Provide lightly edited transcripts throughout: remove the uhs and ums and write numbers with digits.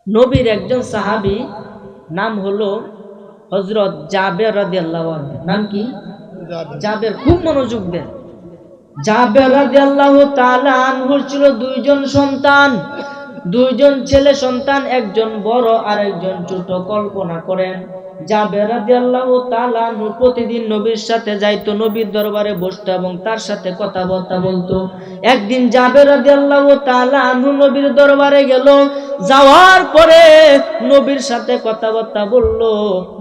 নবীর একজন সাহাবী নাম হলো হযরত জাবের রাদিয়াল্লাহু আনহু। নাম কি? জাবের। খুব মনোযোগ দেন। জাবের রাদিয়াল্লাহু তাআলা আনহুর ছিল দুইজন সন্তান, দুইজন ছেলে সন্তান, একজন বড় আর একজন ছোট। কল্পনা করেন, জাবের রাদিয়াল্লাহু তাআলা আনহু প্রতিদিন নবীর সাথে যাইতো, নবীর দরবারে বসতো এবং তার সাথে কথাবার্তা বলতো। একদিন জাবের রাদিয়াল্লাহু তাআলা আনহু নবীর দরবারে গেল। যাওয়ার পরে নবীর সাথে কথাবার্তা বললো,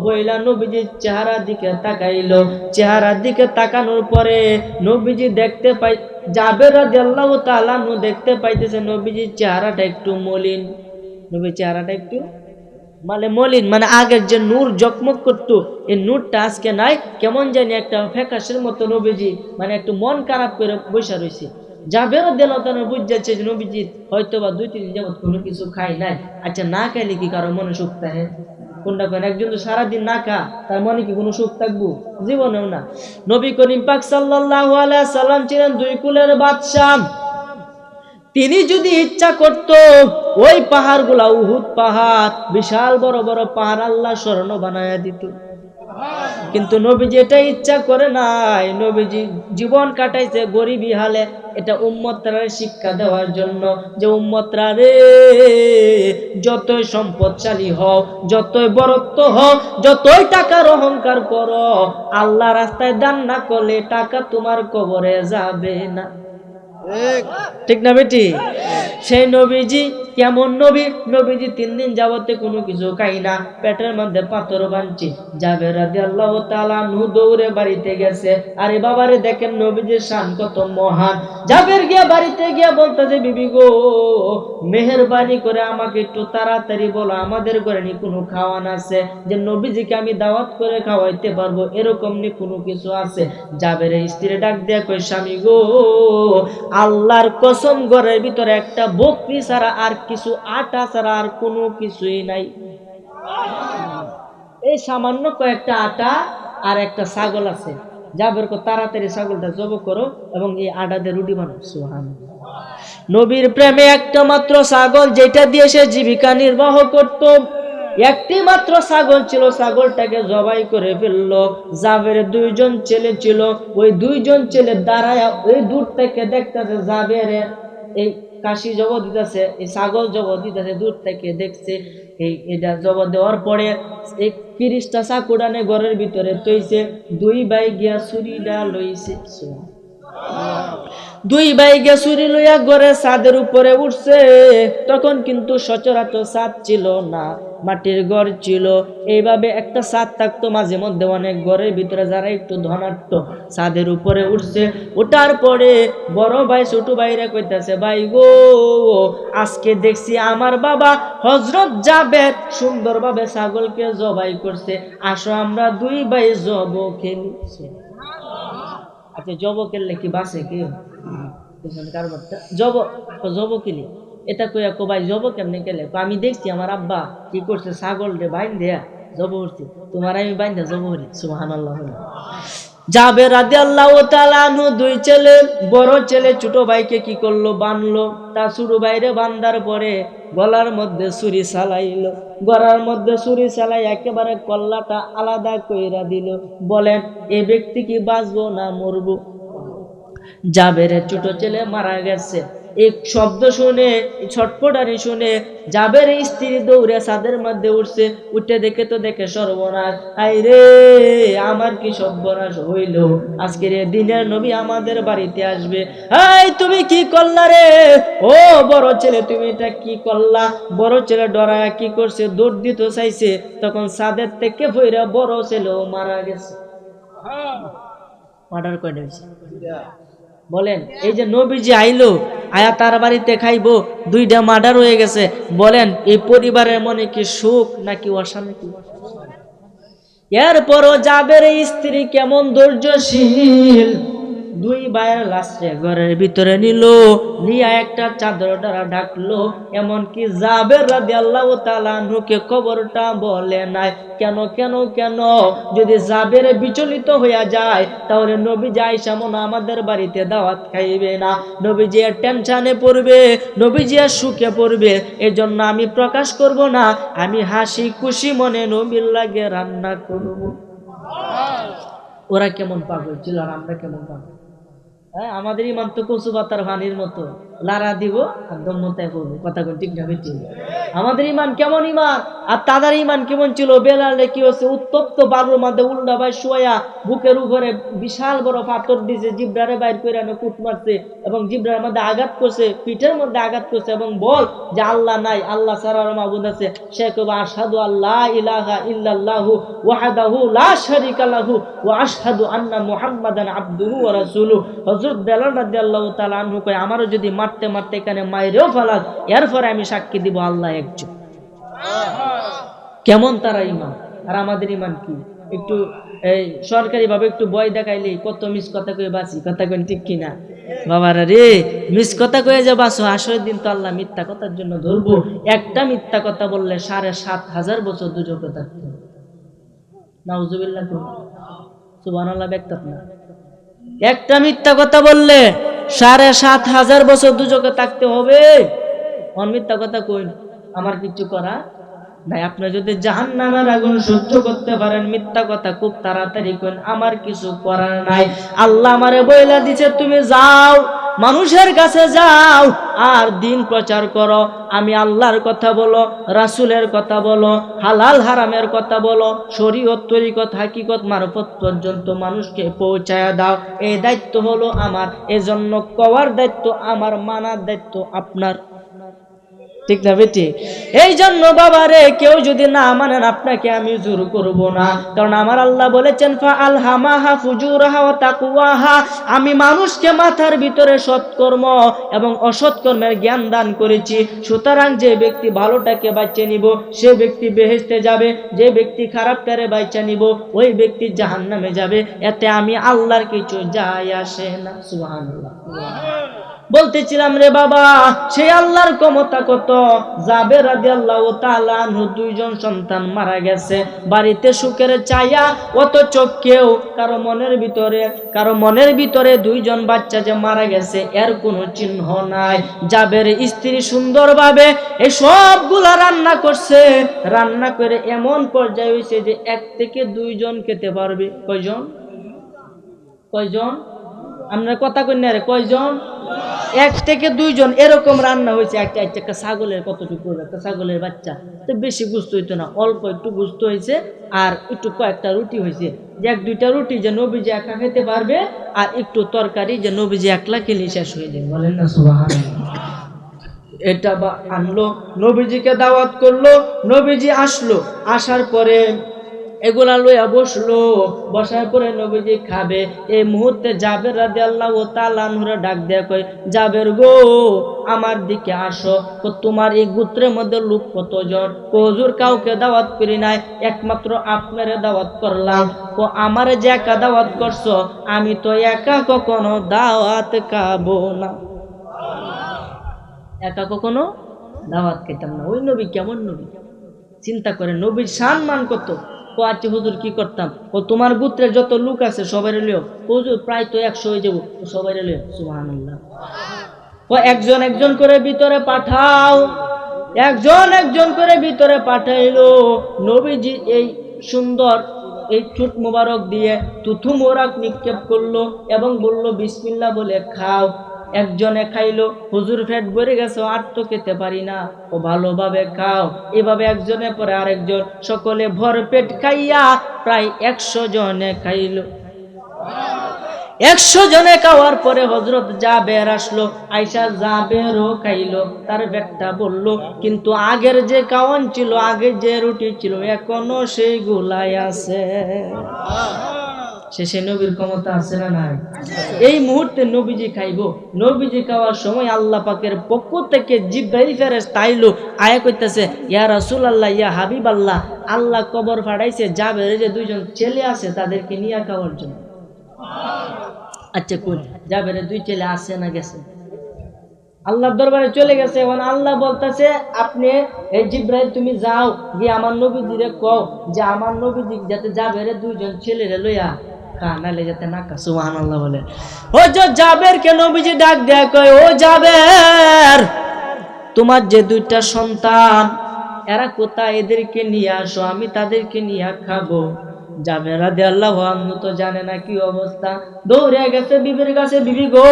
বইলা নবীজির চেহারার দিকে তাকাইলো। চেহারার দিকে তাকানোর পরে নবীজি দেখতে পাই, জাবের রাদিয়াল্লাহু তাআলা আনহু দেখতে পাইতেছে নবীজির চেহারাটা একটু মলিন। নবীর চেহারাটা একটু মলিন, মানে আগের যে নূর জকমক করতো এই নূরটা আজকে নাই, কেমন জানি একটা ফ্যাকাশের মতো। নবীজি মানে একটু মন খারাপ করে বসে রয়েছে। জাবের রাদিয়াল্লাহু তাআলা বুঝ যাচ্ছে যে নবীজি হয়তো বা 2-3 দিন যাবত কোনো কিছু খাই নাই। আচ্ছা, না খাইলে কি কারো মনে সুখ থাকে? কোনটা কেন? একজন তো সারাদিন না খা, তার মনে কি কোনো সুখ থাকবো? জীবনেও না। নবী করিম পাক সাল্লাল্লাহু আলাইহি সাল্লাম ছিলেন দুই কুলের বাদশা। তিনি যদি ইচ্ছা করত ওই পাহাড়গুলা, উহুদ পাহাড়, বিশাল বড় বড় পাহাড় আল্লাহ স্বর্ণ বানায়া দিত। কিন্তু নবীজি এটা ইচ্ছা করে নাই। নবীজি জীবন কাটাইছে গরিবী হালে, এটা উম্মতরা শিক্ষা দেওয়ার জন্য যে উম্মতরা রে, যতই সম্পদশালী হও, যতই বড়ত্ব হও, যতই টাকার অহংকার করো, আল্লাহ রাস্তায় দান না করলে টাকা তোমার কবরে যাবে না। ঠিক না বেটি? সেই নবীজি কেমন নবী? নবীজি 3 দিন যাবতে কোনো কিছু খাই না, পেটের মধ্যে পাথর বানছে। জাবের রাদিয়াল্লাহু তাআলা আনহু দৌড়ে বাড়িতে গেছে। আরে বাবারে, দেখেন নবীজির শান কত মহান। জাবের গিয়া বাড়িতে গিয়া বলতেছে, বিবি গো, মেহেরবানি করে আমাকে একটু তাড়াতাড়ি বলো আমাদের ঘরে নি কোনো খাওয়ান আছে, যে নবীজিকে আমি দাওয়াত করে খাওয়াইতে পারবো, এরকম নি কোনো কিছু আছে? জাবের স্ত্রী ডাক দিয়া কই, স্বামী গো, আল্লাহর কসম, ঘরের ভিতরে একটা বকরি ছাড়া আর কিছু, আটা ছাড়া আর কোনো কিছুই নাই। এই সামান্য কয়েকটা আটা আর একটা ছাগল আছে। জাবের কো, তাড়াতাড়ি ছাগলটা জব করো এবং এই আটা দিয়ে রুটি বানাও। সুবহানাল্লাহ। নবীর প্রেমে একটা মাত্র ছাগল, যেটা দিয়ে সে জীবিকা নির্বাহ করত, একটি মাত্র ছাগল ছিল, ছাগলটাকে জবাই করে ফেললো। জাবের 2জন ছেলে ছিল, ওই 2জন ছেলে দাঁড়ায় ওই দূর থেকে দেখতেছে জাবের এই কাশি জব দিতেছে, এই ছাগল জব দিতেছে, দূর থেকে দেখছে। এটা জব দেওয়ার পরে এই 30টা চাকুডানে ঘরের ভিতরে তৈছে, 2 ভাই গিয়া ছুরিটা লইছে। 2 ভাই গিয়া ছুরি লইয়া ঘরে ছাদের উপরে উঠছে। তখন কিন্তু সচরাচর ছাদ ছিল না, মাটির ঘর ছিল। এইভাবে একটা ছাদ থাকতো, মাঝে মধ্যে অনেক ঘরের ভিতরে যারা একটু ধনাঢ্য ছাদের উপরে উঠছে। ওঠার পরে বড় ভাই ছোট ভাইরা কইতাছে, ভাই গো, আজকে দেখছি আমার বাবা হযরত জাবের সুন্দরভাবে ছাগলকে জবাই করছে, আসো আমরা 2 ভাই জব খেলি। আচ্ছা, জব খেললে কি বাসে কি? কারবারটা জব জব কিলি এটা কইয়া কো, ভাই জব কেমনে খেলে? আমি দেখছি আমার আব্বা কি করছে, ছাগল রে বাইন দেয়া জব করছে, তোমার আমি বাইন দেয়া জব করি। সুবহানাল্লাহ। জাবের রাদিয়াল্লাহু তাআলা আনহু 2 ছেলে, বড় ছেলে ছোট ভাইকে কি করলো, বানলো। তা ছোট ভাইরে বান্দার পরে গলার মধ্যে ছুরি চালাইলো। গলার মধ্যে ছুরি চালাই একেবারে কল্লাটা আলাদা কইরা দিল। বলেন, এই ব্যক্তি কি বাঁচবো না মরবো? জাবের ছোট ছেলে মারা গেছে। এই শব্দ শুনে, ছটপটানি শুনে জাবের স্ত্রী দৌড়ে ছাদের মধ্যে উঠছে। উঠে দেখে তো দেখে সর্বনাশ, আই রে আমার কি সর্বনাশ হইল, আজকের দিনের নবী আমাদের বাড়িতে আসবে। এই তুমি কি করলা রে? ও বড় ছেলে, তুমি এটা কি করলা? বড় ছেলে ডরায়া কি করছে, দৌড় দিতে চাইছে, তখন ছাদের থেকে পইরা বড় ছেলেও মারা গেছে। মার্ডার করে হয়েছে। বলেন, এই যে নবীজি আইলো, আয়া তার বাড়িতে খাইবো, 2টা মার্ডার হয়ে গেছে। বলেন, এই পরিবারের মনে কি সুখ নাকি অশান্তি? এরপরও জাবের স্ত্রী কেমন ধৈর্যশীল, দুই ভাইয়ের লাশে ঘরের ভিতরে নিল, নিয়ে একটা চাদর দ্বারা ঢাকলো। এমনকি জাবের রাদিয়াল্লাহু তাআলা আনহুকে খবরটা বলে নাই। কেন কেন কেন? যদি জাবের বিচলিত হইয়া যায় তাহলে নবীজি আয়েশা মনে আমাদের বাড়িতে দাওয়াত খাইবে না, নবীজি টেনশনে পড়বে, নবীজি সুখে পড়বে। এজন্য আমি প্রকাশ করব না, আমি হাসি খুশি মনে নবীর লাগে রান্না করব। ওরা কেমন পাগল ছিল আর আমরা কেমন পাগল? হ্যাঁ, আমাদের ইমান তো কচু পাতার পানির মতো, লারা দিব আর দম্মতায় করবো। কথা কোন ঠিক না বেঠিক? আমাদের ইমান কেমন ইমান, আর তাদের ইমান কেমন ছিল? বেলালে কি হচ্ছে, উত্তপ্ত বালুর মধ্যে উল্টা ভাই শোয়া বুকের উপরে বিশাল বড় পাথর দিছে, জিব্রারে বাইর করে এনে কুট মারছে এবং জিব্রার মধ্যে আঘাত করছে, পিঠের মধ্যে আঘাত করছে এবং বল যে আল্লাহ নাই, আল্লাহ ছাড়া মাবুদ আছে। সে কবে আশহাদু আল্লাহ ইলাহা ইল্লাল্লাহু ওয়াহদাহু লা শারীকা লাহু ওয়া আশহাদু আন্না মুহাম্মাদান আবদুহু ওয়া রাসূলুহু। হযরত বেলাল রাদিয়াল্লাহু তাআলা আনহু কয়, আমারও যদি মারতে মারতে এখানে মাইরেও ফেলাস, এরপরে আমি সাক্ষী দিব আল্লাহ একজন। কেমন তারা ইমান আর আমাদের ইমান কি? একটু এই সরকারি ভাবে একটু ভয় দেখাইলেই কত মিস কথা কয়ে বাঁচি। কথা কেন ঠিক কিনা বাবারা রে? মিস কথা কয়ে যে বাঁচো, আসরের দিন তো আল্লাহ মিথ্যা কথার জন্য ধরবো। একটা মিথ্যা কথা বললে ৭,৫০০ বছর দুজকে থাকতে। নাউজুবিল্লাহ, সুবহানাল্লাহ ব্যক্ত না। একটা মিথ্যা কথা বললে ৭,৫০০ বছর দুজকে থাকতে হবে। মিথ্যা কথা কই আমার কিছু করা নাই। আপনি যদি জাহান্নামের আগুন সহ্য করতে পারেন, মিথ্যা কথা খুব তাড়াতাড়ি কইন, আমার কিছু করার নাই। আল্লাহ আমারে বইলা দিছে, তুমি যাও মানুষের কাছে যাও আর দিন প্রচার করো। আমি আল্লাহর কথা বলো, রাসূলের কথা বলো, হালাল হারামের কথা বলো, শরীয়ত তরিকত হাকিকত মারফত পর্যন্ত মানুষকে পৌঁছায়া দাও। এই দায়িত্ব হলো আমার। এজন্য কওয়ার দায়িত্ব আমার, মানার দায়িত্ব আপনার। ঠিক না বেটি? এই জন্য বাবারে, কেউ যদি না মানেন আপনাকে আমি জোর করব না, কারণ আমার আল্লাহ বলেছেন ফাআলহামাহা ফুজুরাহা ওয়া তাকওয়াহা। আমি মানুষকে মাথার ভিতরে সৎকর্ম এবং অসৎকর্মের জ্ঞান দান করেছি। সুতরাং যে ব্যক্তি ভালোটাকে বাঁচিয়ে নিব সে ব্যক্তি বেহেশতে যাবে, যে ব্যক্তি খারাপটারে বাঁচিয়ে নিব ওই ব্যক্তি জাহান্নামে যাবে। এতে আমি আল্লাহর কিছু যায় আসে না। সুবহানাল্লাহ। বলতেছিলাম রে বাবা, সেই আল্লাহর ক্ষমতা কত। জাবের রাদিয়াল্লাহু তাআলা আনহু দুইজন সন্তান মারা গেছে, বাড়িতে সুখের ছায়া, অথচ কেউ কারো মনের ভিতরে দুইজন বাচ্চা যে মারা গেছে এর কোনো চিহ্ন নাই। জাবের স্ত্রী সুন্দরভাবে এই সবগুলা রান্না করছে, রান্না করে এমন পর্যায়ে হয়েছে যে 1 থেকে 2 জন খেতে পারবে। কয়জন? আমরা কথা কই না রে, কয়জন? 1 থেকে 2 জন এরকম রান্না হয়েছে। একটা ছাগলের কতটুকু, একটা ছাগলের বাচ্চা তো বেশি গুস্ত হইতো না, অল্প একটু গুস্ত হয়েছে আর একটু কয়েকটা রুটি হয়েছে। যে 1-2টা রুটি যে নবীজি একা খেতে পারবে আর একটু তরকারি যে নবীজি একলা খেলে শেষ হয়ে যাবে। বলেন না সুবহানাল্লাহ। এটা বা আনলো, নবীজিকে দাওয়াত করলো, নবীজি আসলো, আসার পরে এগুলা লইয়া বসলো, বসার পরে নবীজি খাবে। এই মুহূর্তে জাবের রাদিয়াল্লাহু তাআলা আনহুরে ডাক দেয়া কয়, জাবের গো আমার দিকে আসো। তোমার এই গোত্রের মধ্যে লোক কতজন? হুজুর কাউকে দাওয়াত করি নাই, একমাত্র আপনারে দাওয়াত করলাম। আমারে যে একা দাওয়াত করছো, আমি তো একা কখনো দাওয়াত খাবো না। একা কখনো দাওয়াত খেতাম না। ওই নবী কেমন নবী চিন্তা করে, নবীর সম্মান কত। আচ্ছা হুজুর কি করতাম? তোমার গোত্রের যত লোক আছে সবাই লিও। হুজুর প্রায় তো 100 হয়ে যাবো, সবাই লিও। সুবহানাল্লাহ। একজন একজন করে ভিতরে পাঠাও, একজন করে ভিতরে পাঠাইলো। নবীজি এই সুন্দর এই চুট মোবারক দিয়ে তুথু মোবারক নিক্ষেপ করলো এবং বলল বিসমিল্লাহ বলে খাও। একজনে খাইলো, হুজুর পেট ভরে গেছে, আর তো খেতে পারি না, ও ভালোভাবে খাও। এভাবে একজনের পরে আরেকজন, সকলে ভর পেট খাইয়া প্রায় 100 জনে খাইলো। 100 জনে খাওয়ার পরে হযরত জাবের আসলো, আয়েশা জাবেরও খাইলো, তার পেটটা বললো। কিন্তু আগের যে খাওয়ান ছিল, আগের যে রুটি ছিল, এখনো সেই গুলাই আছে। শেষে নবীর ক্ষমতা আছে না নাই? এই মুহূর্তে নবীজি খাইবো, নবীজি খাওয়ার সময় আল্লাহ পাকের পক্ষ থেকে জিবরাইল ফেরেশতা আইলো, আয়া কইতাছে, ইয়া রাসূলুল্লাহ, ইয়া হাবিবাল্লাহ, আল্লাহ কবর ফাড়াইছে জাবের যে 2 জন ছেলে আছে তাদেরকে নিয়ে খাওয়ার জন্য। আচ্ছা কোন জাবেরের দুই ছেলে আসে না গেছে? আল্লাহর দরবারে চলে গেছে। এখন আল্লাহ বলতেছে আপনি এই জিব্রাইল তুমি যাও গিয়ে আমার নবীজিরে কও যে আমার নবীজি যাতে জাবেরের দুইজন ছেলেরে লইয়া কানালে যাতে না কা। সুবহানাল্লাহ বলে। ও যে জাবের কে নবীজি ডাক দেয়া কয় ও জাবের তোমার যে দুইটা সন্তান এরা কোথায়, এদেরকে নিয়ে আসো আমি তাদেরকে নিয়ে খাবো। জাবের রাদিয়াল্লাহু আনহু তো জানে না কি অবস্থা, দৌড়ে গেছে বিবির কাছে, বিবি গো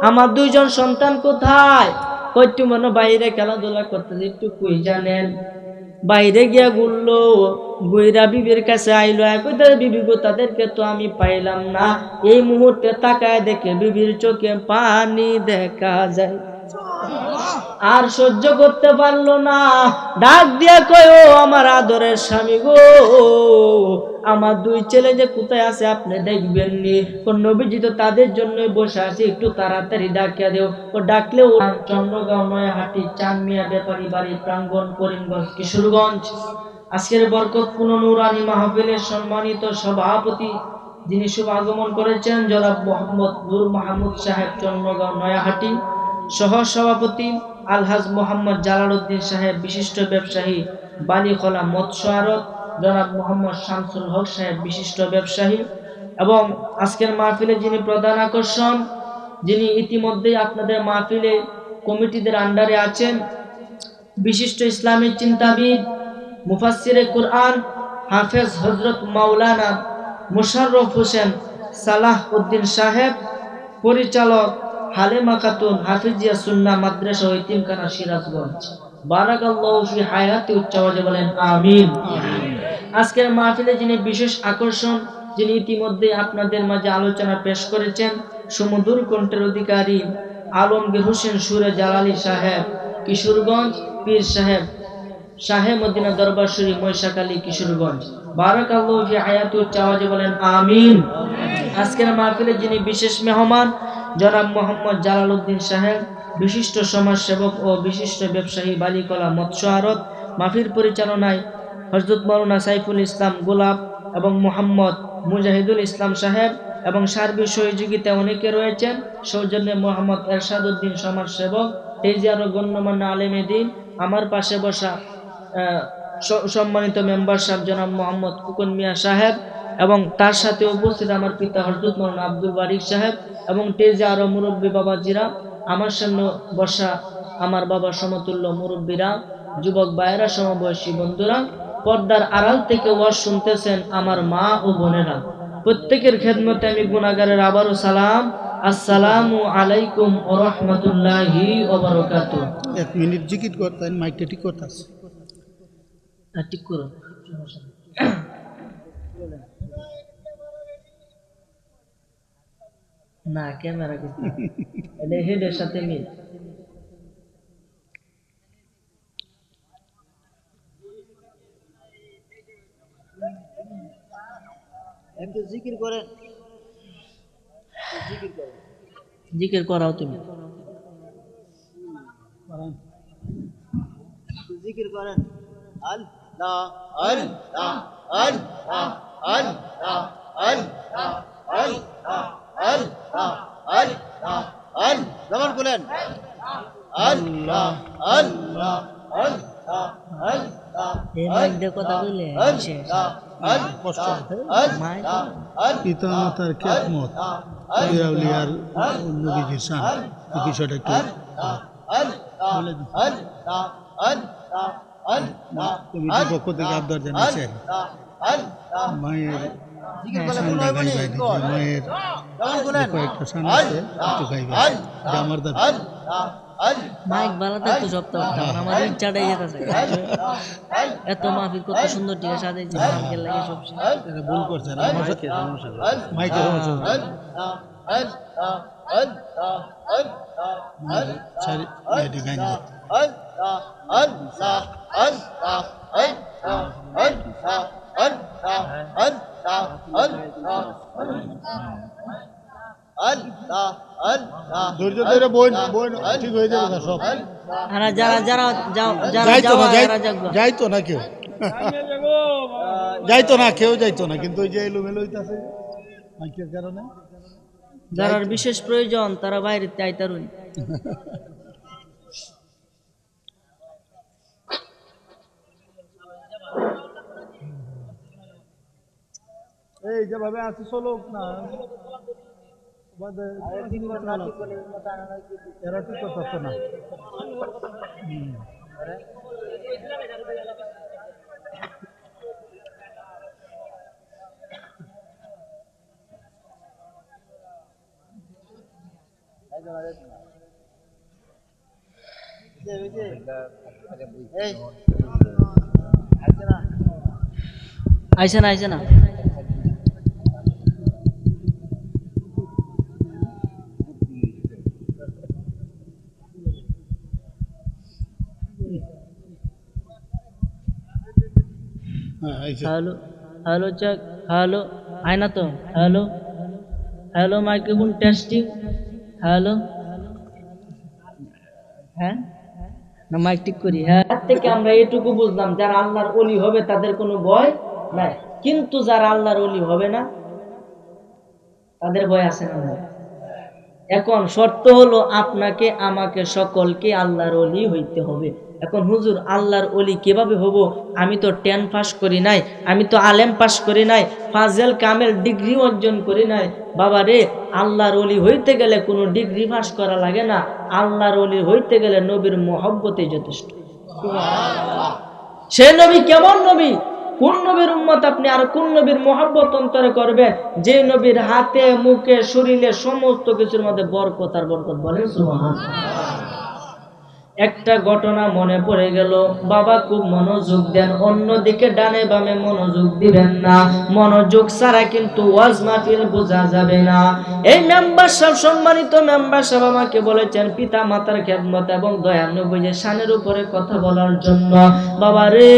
আমার দুইজন সন্তান কোথায়? কইটু মনে বাইরে খেলাধুলা করতেছে, একটু কই জানেন। বাইরে গিয়া ঘুরলো, গুইরা বিবির কাছে আইলো, কইতে বিবি গো তাদেরকে তো আমি পাইলাম না। এই মুহূর্তে তাকায় দেখে বিবির চোখে পানি দেখা যায়, আর সহ্য করতে পারলো না, ডাক দিয়া কয় ও আমার আদরের স্বামী গো আমার দুই ছেলে যে কোথায় আছে আপনি দেখবেন নি? কোন নবীজি তো তাদের জন্যই বসে আছে, একটু তাড়াতাড়ি ডাকিয়া দেও। ও ডাকলেও চন্দ্রগাঁও নয়াহাটি চানমিয়া ব্যাপারী বাড়ি প্রাঙ্গণ করিমগঞ্জ কিশোরগঞ্জ। আজকের বরকতপূর্ণ নুরানি মাহফিলের সম্মানিত সভাপতি যিনি শুভ আগমন করেছেন জনাব মোহাম্মদ নূর মাহমুদ সাহেব চন্দ্রগাঁও নয়াহাটি, সহ সভাপতি আলহাজ মোহাম্মদ জালালউদ্দিন সাহেব বিশিষ্ট ব্যবসায়ী বালিখোলা মৎস্য আড়ত, জনাব মোহাম্মদ শামসুল হক সাহেব বিশিষ্ট ব্যবসায়ী, এবং আজকের মাহফিলে যিনি প্রধান আকর্ষণ, যিনি ইতিমধ্যেই আপনাদের মাহফিলে কমিটিদের আন্ডারে আছেন, বিশিষ্ট ইসলামী চিন্তাবিদ মুফাসসিরে কুরআন হাফেজ হযরত মাওলানা মুশাররফ হোসেন সালাহ উদ্দিন সাহেব, পরিচালক হালেমা খাতুন হাফিজিয়া সুন্নাহ মাদ্রাসা ও ইতিমখানা সিরাজগঞ্জ। বারাকাল্লাহু ফি হায়াতি, উচ্চ আওয়াজে বলেন আমিন। আজকের মাহফিলে যিনি বিশেষ আকর্ষণ, যিনি ইতিমধ্যে আপনাদের মাঝে আলোচনা পেশ করেছেন, সুমধুর কণ্ঠের অধিকারী আলমগীর হোসেন সুরে জালালী সাহেব কিশোরগঞ্জ, পীর সাহেব শাহে মদিনা দরবার শরীফ মহিষাখালী কিশোরগঞ্জ। বারাকাল্লাহু ফি হায়াতি, উচ্চ আওয়াজে বলেন আমিন। আজকের মাহফিলে যিনি বিশেষ মেহমান জনাব মোহাম্মদ জালালউদ্দিন সাহেব, বিশিষ্ট সমাজসেবক ও বিশিষ্ট ব্যবসায়ী বালিকলা মৎস্য আড়ত, মাহফিল পরিচালনায় হযরত মাওলানা সাইফুল ইসলাম গোলাপ এবং মোহাম্মদ মুজাহিদুল ইসলাম সাহেব, এবং সার্বিক সহযোগিতা অনেকে রয়েছেন, সৌজন্যে মোহাম্মদ এরশাদ উদ্দিন সমাজসেবক, তেজিয়ার গণ্যমান্য আলেমে দ্বীন, আমার পাশে বসা সম্মানিত মেম্বার সাহেব জনাব মোহাম্মদ কুকুন মিয়া সাহেব, এবং তার সাথে উপস্থিত আমার পিতা হযরত মাওলানা আব্দুল বারিক সাহেব, এবং টেজে আরো মুরব্বী বাবাজিরা, আমার সামনে বসা আমার বাবার সমতুল্য মুরব্বীরা, যুবক ভাইয়েরা, সমবয়সী বন্ধুরা, পর্দার আড়াল থেকে ওয়াজ শুনতেছেন আমার মা ও বোনেরা, প্রত্যেকের খেদমতে আমি গুনাহগারের আবারও সালাম, আসসালামু আলাইকুম ওয়া রাহমাতুল্লাহি ওয়া বারাকাতুহু। এক মিনিট জিকির করতেন, মাইকটা ঠিক করতেছে, ঠিক করো না, ক্যামেরা কিন্তু এটা হেডের সাথে মিল। একটু জিকির করেন, জিকির করাও তুমি, জিকির করেন। আল্লাহ আল্লাহ আল্লাহ আল্লাহ আল্লাহ আল্লাহ আল্লাহ আল্লাহ আল্লাহ জবান খুলেন। আল্লাহ আল্লাহ আল্লাহ আল্লাহ এই মাইক দিয়ে কথা বললে শেষ। পিতা মাতার খেদমত, আউলিয়ার নবীজির শান, এই বিষয়টা একটু বলে দিন। কমিটির পক্ষ থেকে আবদার জানিয়েছেন মায়ের সানটা গাইবাই দিতে, মায়ের কয়েকটা সান আছে একটু গাইবাই, এটা আমার দাবি। মাইক ভালো থাকতো সপ্তাহ, আমার ইচ্ছাটাই যেতেছে, এত মাহফিল কত সুন্দর ঠিক আছে সাজাইছে, মাইকের লাগে সব এটা ভুল করছেন, মাইকের সমস্যা, এটি গাইন ধৈর্য ধরে বই ঠিক হয়ে যাবে না সব। যারা যারা যাইতো না কেউ, যাইতো না কেউ যাইতো না, কিন্তু ওই যে এলোমেলো হইতাছে মাইকের কারণে যারা বিশেষ প্রয়োজন তারা বাইরে আইতারুন। এই যেভাবে আছে চলো না এরা ঠিক করতে না। আইসে না, আইসে না। হ্যালো হ্যালো চেক, হ্যালো আয় না তো, hello hello microphone testing, hello হ্যাঁ না মাইক ঠিক করি। হ্যাঁ, তার থেকে আমরা এটুকু বুঝলাম যারা আল্লাহর ওলি হবে তাদের কোনো ভয় নাই, কিন্তু যারা আল্লাহর ওলি হবে না তাদের ভয় আছে না নাই? এখন শর্ত হলো আপনাকে আমাকে সকলকে আল্লাহর ওলি হইতে হবে। এখন হুজুর আল্লাহর ওলি কিভাবে হব? আমি তো 10 পাস করি নাই, আমি তো আলেম পাস করি নাই, ফাজেল কামেল ডিগ্রি অর্জন করি নাই। বাবা রে, আল্লাহর ওলি হইতে গেলে কোনো ডিগ্রি পাস করা লাগে না। আল্লাহর ওলি হইতে গেলে নবীর মহব্বতেই যথেষ্ট। সে নবী কেমন নবী? কোন নবীর উম্মত আপনি আর কোন নবীর মহব্বত অন্তরে করবেন? যে নবীর হাতে মুখে শরীরে সমস্ত কিছুর মধ্যে বরকত আর বরকত। বলেন সুবহানাল্লাহ। একটা ঘটনা মনে পড়ে গেল, বাবা খুব মনোযোগ দেন, অন্যদিকে ডানে বামে মনোযোগ দিবেন না, মনোযোগ ছাড়া কিন্তু ওয়াজ মাহফিল বোঝা যাবে না। এই মেম্বার সাহেব, সম্মানিত মেম্বার সাহেব আমাকে বলেছেন পিতা মাতার খেদমত এবং দয়াল নবীর শানের উপরে কথা বলার জন্য। বাবা রে,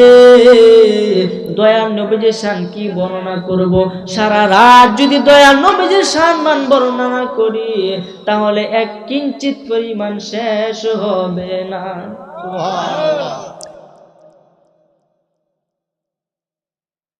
দয়াল নবীর শান কি বর্ণনা করব? সারা রাত যদি দয়াল নবীর শান মান বর্ণনা করি তাহলে এক কিঞ্চিত পরিমাণ শেষ হবে না।